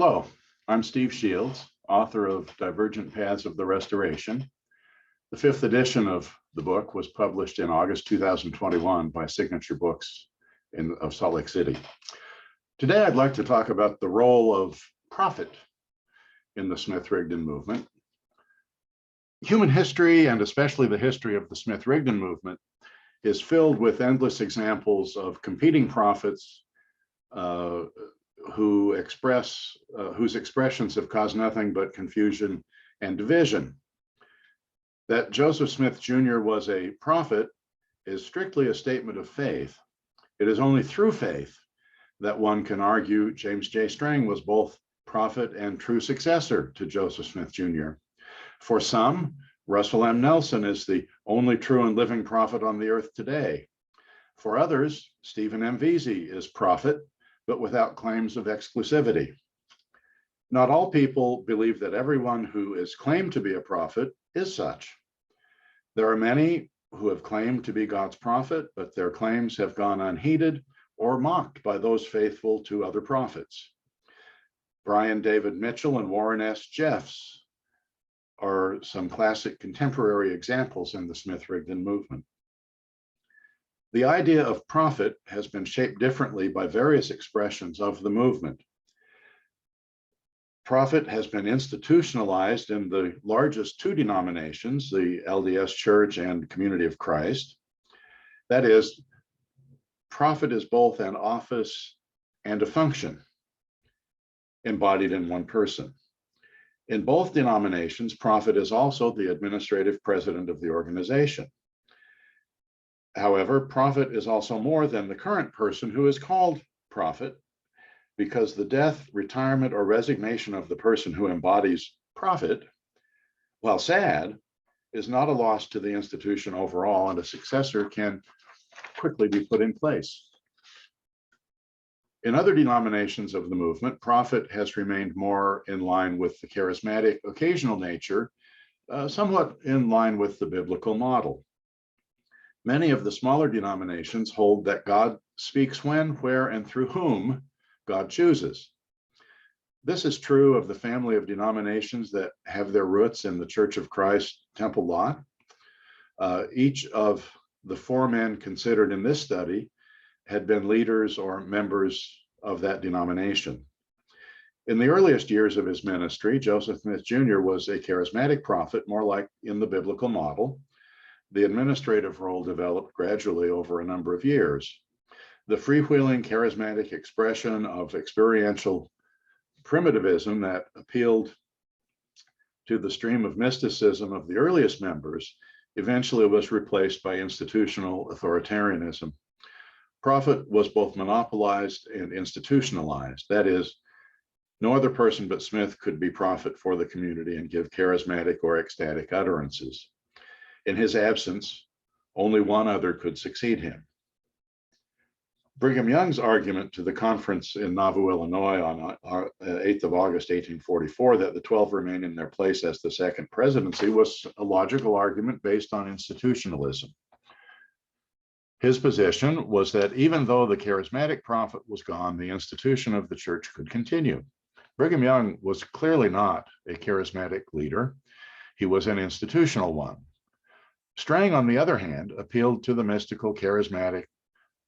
Hello, I'm Steve Shields, author of Divergent Paths of the Restoration. The fifth edition of the book was published in August 2021 by Signature Books of Salt Lake City. Today, I'd like to talk about the role of prophet in the Smith-Rigdon movement. Human history, and especially the history of the Smith-Rigdon movement, is filled with endless examples of competing prophets whose expressions have caused nothing but confusion and division. That Joseph Smith Jr. was a prophet is strictly a statement of faith. It is only through faith that one can argue James J. Strang was both prophet and true successor to Joseph Smith Jr. For some, Russell M. Nelson is the only true and living prophet on the earth today. For others, Stephen M. Vesey is prophet, but without claims of exclusivity. Not all people believe that everyone who is claimed to be a prophet is such. There are many who have claimed to be God's prophet, but their claims have gone unheeded or mocked by those faithful to other prophets. Brian David Mitchell and Warren S. Jeffs are some classic contemporary examples in the Smith-Rigdon movement. The idea of prophet has been shaped differently by various expressions of the movement. Prophet has been institutionalized in the largest two denominations, the LDS Church and Community of Christ. That is, prophet is both an office and a function embodied in one person. In both denominations, prophet is also the administrative president of the organization. However, prophet is also more than the current person who is called prophet, because the death, retirement, or resignation of the person who embodies prophet, while sad, is not a loss to the institution overall, and a successor can quickly be put in place. In other denominations of the movement, prophet has remained more in line with the charismatic occasional nature, somewhat in line with the biblical model. Many of the smaller denominations hold that God speaks when, where, and through whom God chooses. This is true of the family of denominations that have their roots in the Church of Christ Temple Lot. Each of the four men considered in this study had been leaders or members of that denomination. In the earliest years of his ministry, Joseph Smith Jr. was a charismatic prophet, more like in the biblical model. The administrative role developed gradually over a number of years. The freewheeling charismatic expression of experiential primitivism that appealed to the stream of mysticism of the earliest members eventually was replaced by institutional authoritarianism. Prophet was both monopolized and institutionalized. That is, no other person but Smith could be prophet for the community and give charismatic or ecstatic utterances. In his absence, only one other could succeed him. Brigham Young's argument to the conference in Nauvoo, Illinois on 8th of August, 1844, that the 12 remain in their place as the second presidency was a logical argument based on institutionalism. His position was that even though the charismatic prophet was gone, the institution of the church could continue. Brigham Young was clearly not a charismatic leader. He was an institutional one. Strang, on the other hand, appealed to the mystical charismatic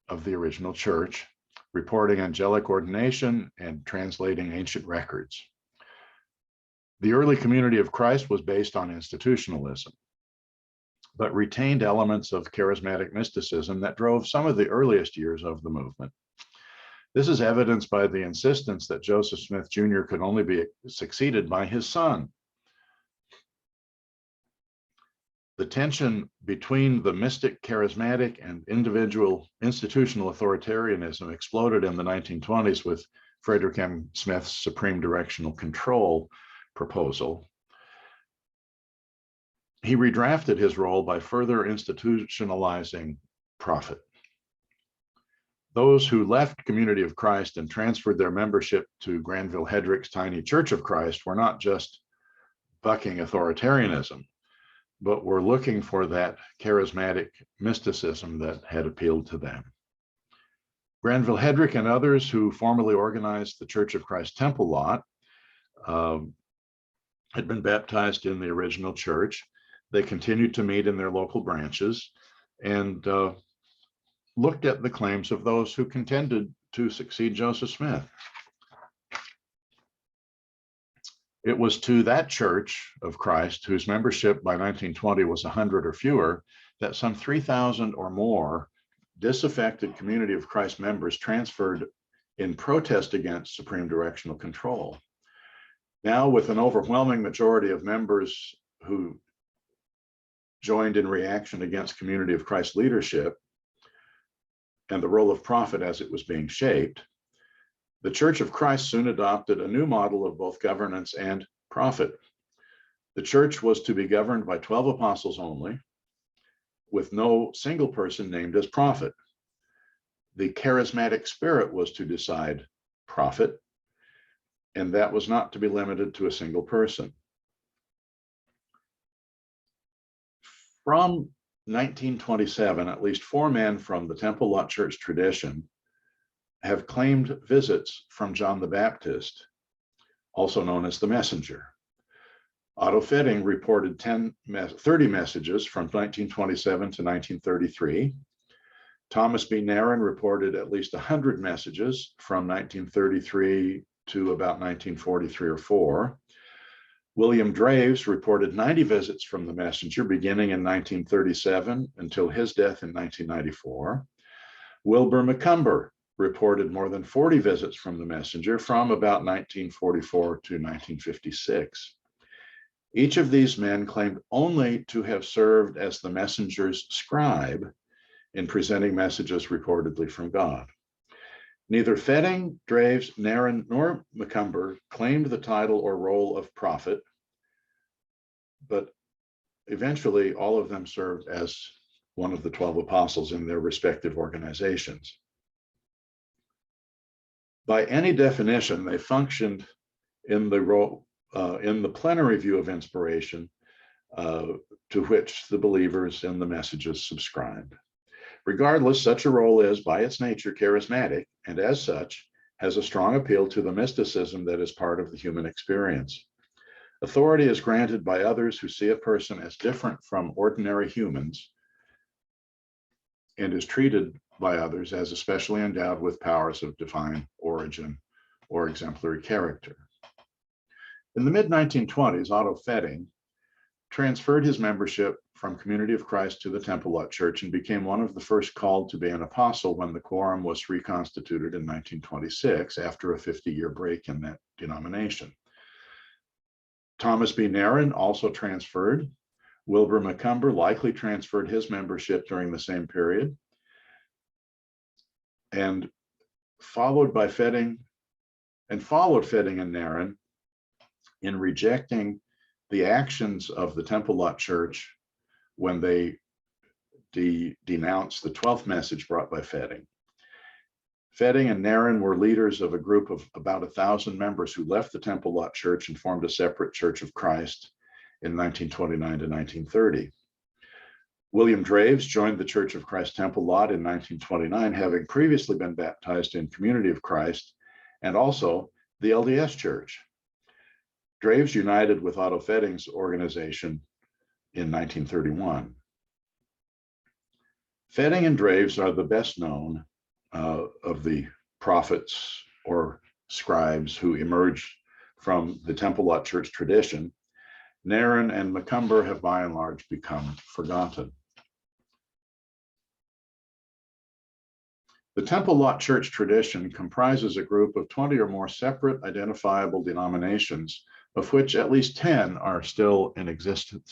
of the original church, reporting angelic ordination and translating ancient records. The early Community of Christ was based on institutionalism, but retained elements of charismatic mysticism that drove some of the earliest years of the movement. This is evidenced by the insistence that Joseph Smith Jr. could only be succeeded by his son. The tension between the mystic charismatic and individual institutional authoritarianism exploded in the 1920s with Frederick M. Smith's Supreme Directional Control proposal. He redrafted his role by further institutionalizing prophet. Those who left Community of Christ and transferred their membership to Granville Hedrick's tiny Church of Christ were not just bucking authoritarianism, but were looking for that charismatic mysticism that had appealed to them. Granville Hedrick and others who formerly organized the Church of Christ Temple Lot had been baptized in the original church. They continued to meet in their local branches and looked at the claims of those who contended to succeed Joseph Smith. It was to that Church of Christ, whose membership by 1920 was 100 or fewer, that some 3,000 or more disaffected Community of Christ members transferred in protest against supreme directional control. Now, with an overwhelming majority of members who joined in reaction against Community of Christ leadership and the role of prophet as it was being shaped, the Church of Christ soon adopted a new model of both governance and prophet. The church was to be governed by 12 apostles only, with no single person named as prophet. The charismatic spirit was to decide prophet, and that was not to be limited to a single person. From 1927, at least 4 men from the Temple Lot Church tradition have claimed visits from John the Baptist, also known as the messenger. Otto Fetting reported 30 messages from 1927 to 1933. Thomas B. Narron reported at least 100 messages from 1933 to about 1943 or 4. William Draves reported 90 visits from the messenger beginning in 1937 until his death in 1994. Wilbur McCumber reported more than 40 visits from the messenger from about 1944 to 1956. Each of these men claimed only to have served as the messenger's scribe in presenting messages reportedly from God. Neither Fetting, Draves, Narron, nor McCumber claimed the title or role of prophet, but eventually all of them served as one of the 12 apostles in their respective organizations. By any definition, they functioned in the role in the plenary view of inspiration to which the believers in the messages subscribed. Regardless, such a role is, by its nature, charismatic, and as such, has a strong appeal to the mysticism that is part of the human experience. Authority is granted by others who see a person as different from ordinary humans and is treated by others as especially endowed with powers of divine origin or exemplary character. In the mid-1920s, Otto Fetting transferred his membership from Community of Christ to the Temple Lot Church and became one of the first called to be an apostle when the quorum was reconstituted in 1926 after a 50-year break in that denomination. Thomas B. Narron also transferred. Wilbur McCumber likely transferred his membership during the same period, and followed Fetting and Narron in rejecting the actions of the Temple Lot Church when they denounced the 12th message brought by Fetting. Fetting and Narron were leaders of a group of about 1,000 members who left the Temple Lot Church and formed a separate Church of Christ in 1929 to 1930. William Draves joined the Church of Christ Temple Lot in 1929, having previously been baptized in Community of Christ and also the LDS Church. Draves united with Otto Fetting's organization in 1931. Fetting and Draves are the best known of the prophets or scribes who emerged from the Temple Lot Church tradition. Narron and McCumber have by and large become forgotten. The Temple Lot Church tradition comprises a group of 20 or more separate identifiable denominations, of which at least 10 are still in existence